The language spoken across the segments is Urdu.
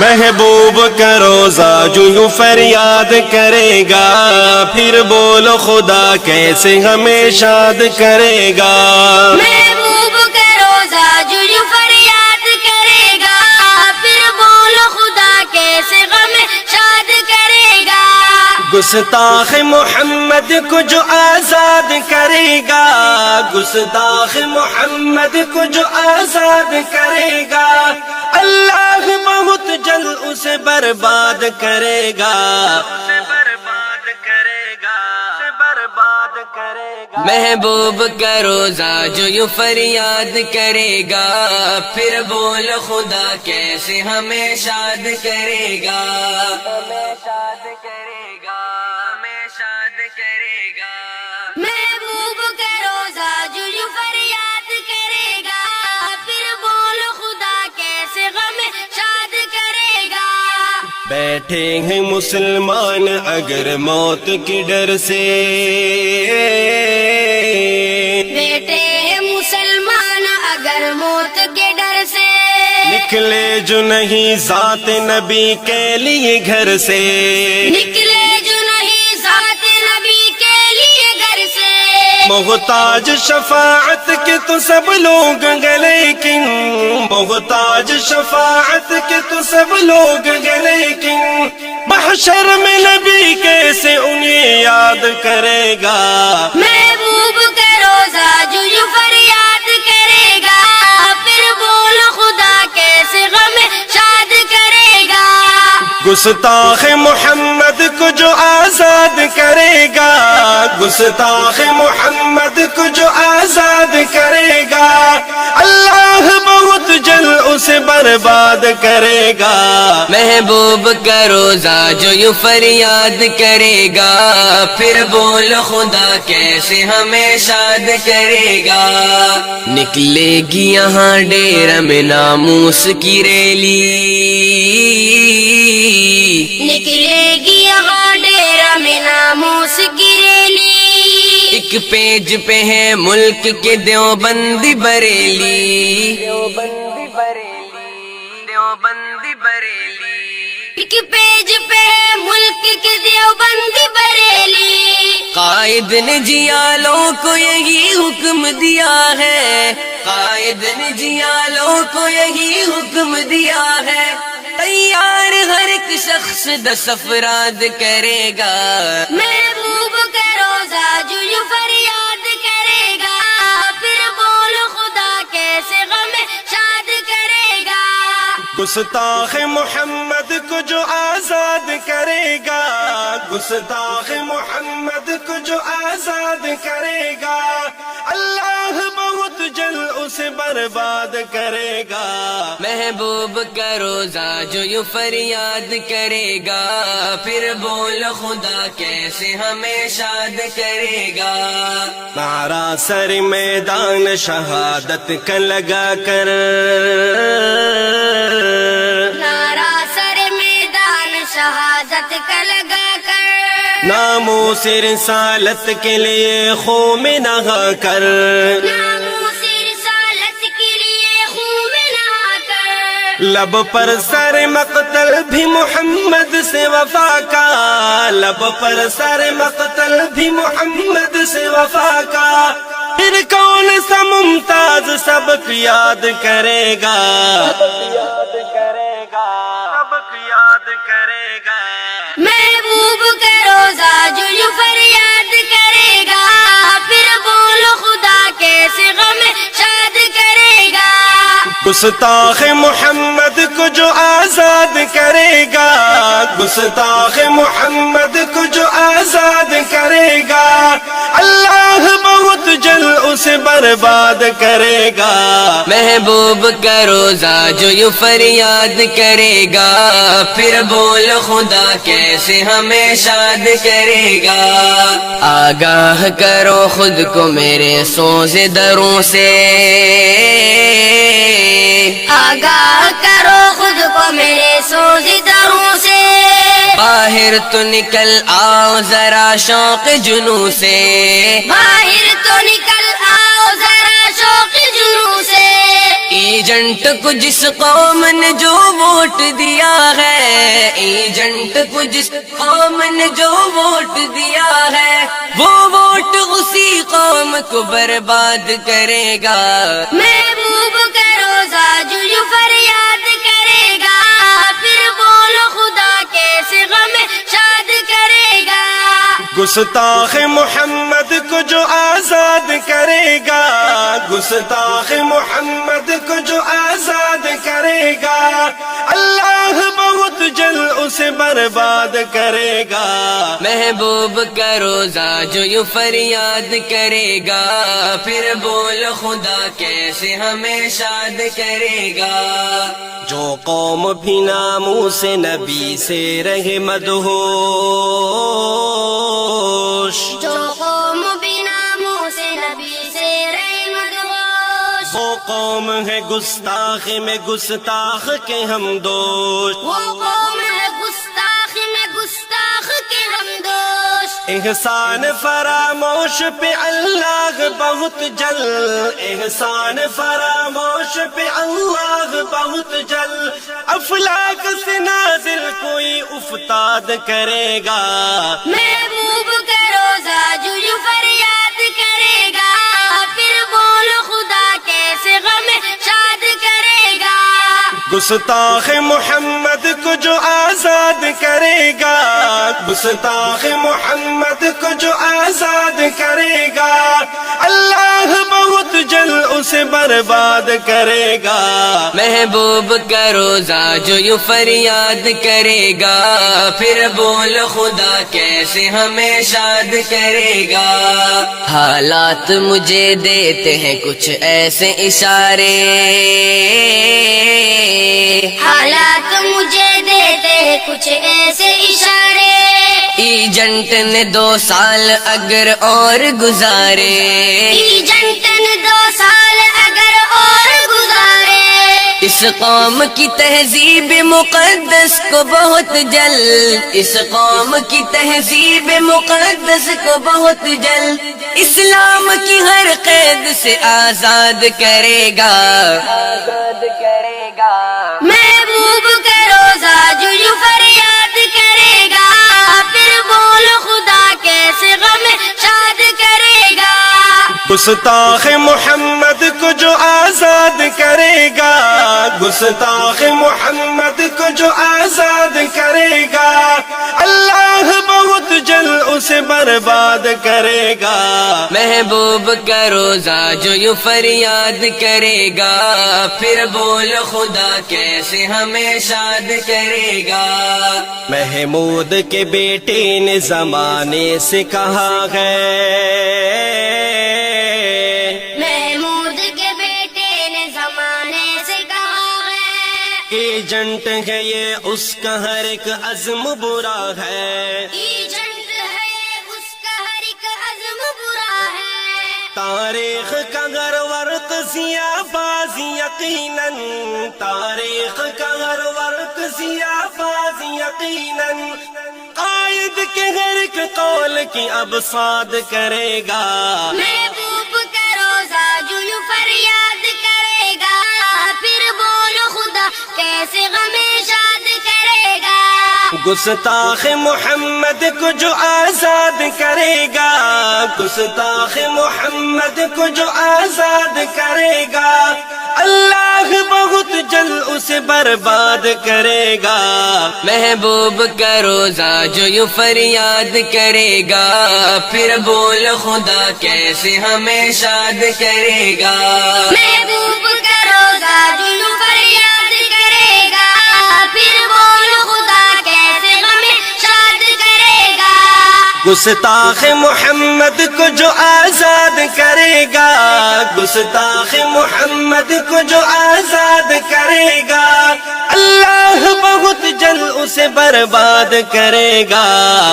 محبوب کا روزہ جو یوں فریاد کرے گا، پھر بولو خدا کیسے ہمیں شاد کرے گا۔ محبوب کا روزہ جو یوں فریاد کرے گا، پھر بولو خدا کیسے ہمیں شاد کرے گا۔ گستاخ محمد کو جو آزاد کرے گا، گستاخ محمد کو جو آزاد کرے گا، اللہ بہت جلد اسے برباد کرے گا، اسے برباد کرے گا، اسے برباد کرے گا۔ محبوب کا روزہ جو یوں فریاد کرے گا، پھر بول خدا کیسے ہمیں شاد کرے گا، ہمیں شاد کرے گا، ہمیں شاد کرے گا۔ محبوب کا روزہ جو یوں فریاد کرے گا، پھر بولو خدا کیسے ہمیں شاد کرے گا۔ بیٹھے ہیں مسلمان اگر موت کے ڈر سے، بیٹھے ہیں مسلمان اگر موت کے ڈر سے، نکلے جو نہیں ذات نبی کے لیے گھر سے، نکلے جو نہیں ذات نبی کے لیے گھر سے، محتاج شفاعت کے تو سب لوگ گے لیکن، محتاج شفاعت کے تو سب لوگ گے لیکن، محشر میں نبی کیسے انہیں یاد کرے گا۔ محبوب کا روزہ جو یوں فریاد کرے گا، پھر بولو خدا کیسے ہمیں شاد کرے گا۔ گستاخ محمد کو جو آزاد کرے گا، گستاخ محمد کو جو آزاد کرے گا، اللہ بہت جلد اسے برباد کرے گا۔ محبوب کا روزہ جو یوں فریاد کرے گا، پھر بول خدا کیسے ہمیں شاد کرے گا۔ نکلے گی یہاں ڈیرہ میں ناموس کی ریلی، نکلے گی یہاں ڈیرہ میں ناموس کی ریلی، ایک پیج پہ ہے ملک کے دیوبندی بریلی، دیوبندی بریلی، دیوبندی بریلی، ایک پیج پہ ہے ملک کے دیوبندی بریلی، قائد نے جیالوں کو یہی حکم دیا ہے، قائد نے جیالوں کو یہی حکم دیا ہے، تیار ہر ایک شخص 10 افراد کرے گا۔ محبوب کا روزہ جو یوں فریاد کرے گا، پھر بولو خدا کیسے ہمیں شاد کرے گا۔ گستاخ محمد کو جو آزاد کرے گا، گستاخ محمد کو جو آزاد کرے گا، اللہ بہت جلد اسے برباد کرے گا۔ محبوب کا روزہ جو یوں فریاد کرے گا، پھر بول خدا کیسے ہمیں شاد کرے گا۔ نعرہ سر میدان شہادت کا لگا کر، نعرہ سر میدان شہادت کا لگا کر، ناموس رسالت کے لیے خون میں نہا کر، ناموس رسالت کے لیے خون میں نہا کر، لب پر سر مقتل بھی محمد سے وفا کا، لب پر سر مقتل بھی محمد سے وفا کا، پھر کون سا ممتاز سبق یاد کرے گا، یاد کرے گا، سبق یاد کرے گا۔ محبوب کا روزہ جو یوں فریاد کرے گا، پھر بولو خدا کیسے ہمیں شاد کرے گا۔ گستاخ محمد کو جو آزاد کرے گا، گستاخ محمد کو جو آزاد کرے گا، اللہ بہت جلد اسے برباد کرے گا۔ محبوب کا روزہ جو یوں فریاد کرے گا، پھر بول خدا کیسے ہمیں شاد کرے گا۔ آگاہ کرو خود کو میرے سوز دروں سے، آگاہ کرو خود کو میرے سوز دروں سے، باہر تو نکل آؤ ذرا شوق جنوں سے، باہر تو نکل آؤ ذرا شوق جنوں سے، ایجنٹ کو جس قوم نے جو ووٹ دیا ہے، ایجنٹ کو جس قوم نے جو ووٹ دیا ہے، وہ ووٹ اسی قوم کو برباد کرے گا۔ محبوب کا روزہ جو یوں فریاد کرے گا، پھر بولو خدا کیسے غم شاد کرے گا۔ گستاخ محمد کو جو آزاد کرے گا، گستاخ محمد کو جو آزاد کرے گا، اللہ بہت جلد اسے برباد کرے گا۔ محبوب کا روزہ جو یوں فریاد کرے گا، پھر بول خدا کیسے ہمیں شاد کرے گا۔ جو قوم بھی ناموں سے نبی سے رہے مدہوش، جو قوم بنا منہ سے نبی سے رہے مدہوش، وہ قوم ہے گستاخ میں گستاخ کے ہم دوش۔ وہ قوم ہے گستاخ میں گستاخ کے ہم دوش۔ احسان فراموش پہ اللہ بہت جل، احسان فراموش پہ اللہ بہت جل، افلاک سے نازل کوئی افتاد کرے گا۔ محبوب کا روزہ جو یوں فریاد کرے گا، پھر بولو خدا کیسے غم شاد کرے گا۔ گستاخ محمد کو جو آزاد کرے گا، گستاخ محمد کو جو آزاد کرے گا، اللہ بہت جلد اسے برباد کرے گا۔ محبوب کا روزہ جو یوں فریاد کرے گا، پھر بول خدا کیسے ہمیں شاد کرے گا۔ حالات مجھے دیتے ہیں کچھ ایسے اشارے، حالات مجھے دیتے ہیں کچھ ایسے اشارے، ایجنٹ نے 2 سال اگر اور گزارے، ایجنٹ نے 2 سال اگر اور گزارے، اس قوم کی تہذیب مقدس کو بہت جلد، اس قوم کی تہذیب مقدس کو بہت جلد اسلام کی ہر قید سے آزاد کرے گا۔ آزاد کرے گا۔ محبوب کا روزہ جو یوں فریاد کرے گا، پھر بولو خدا کیسے غم شاد کرے گا۔ گستاخ محمد کو جو آزاد کرے گا، گستاخ محمد کو جو آزاد کرے گا، اللہ بہت جلد اسے برباد کرے گا۔ محبوب کا روزہ جو یوں فریاد کرے گا، پھر بول خدا کیسے ہمیں شاد کرے گا۔ محمود کے بیٹے نے زمانے سے کہا ہے، محمود کے بیٹے نے زمانے سے کہا ہے، ایجنٹ ہے یہ اس کا ہر ایک عزم برا ہے، ایجنٹ ہے اس کا ہر ایک عزم برا ہے، تاریخ کا ہر ورق سیاہ باز یقیناً، تاریخ کا ہر ورق سیاہ باز یقیناً، قائد کے ہر ایک قول کی اب صاد کرے گا۔ محبوب کا روزہ جو یوں فریاد کرے گا، پھر بولو خدا کیسے غم شاد کرے گا۔ گستاخ محمد کو جو آزاد کرے گا، گستاخ محمد کو جو آزاد کرے گا، اللہ بہت جلد اسے برباد کرے گا۔ محبوب کا روزہ جو یوں فریاد کرے گا، پھر بول خدا کیسے ہمیں شاد کرے گا۔ محبوب کا روزہ جو یوں فریاد کرے گا، پھر بولو خدا کیسے غم شاد کرے گا۔ گستاخ محمد کو جو آزاد کرے گا، گستاخ محمد کو جو آزاد کرے گا، اللہ بہت جلد اسے برباد کرے گا۔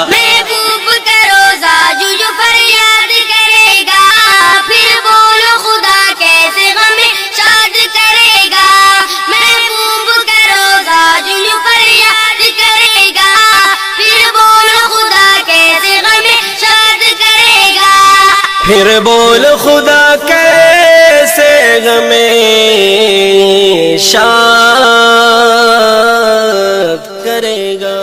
محبوب کا روزہ جو یوں فریاد کرے گا، پھر بولو خدا کیسے غم شاد کرے گا۔ محبوب کا روزہ جو یوں فریاد کرے گا، پھر بولو خدا کیسے غم شاد کرے گا۔ پھر بول خدا کیسے ہمیں شاد کرے گا.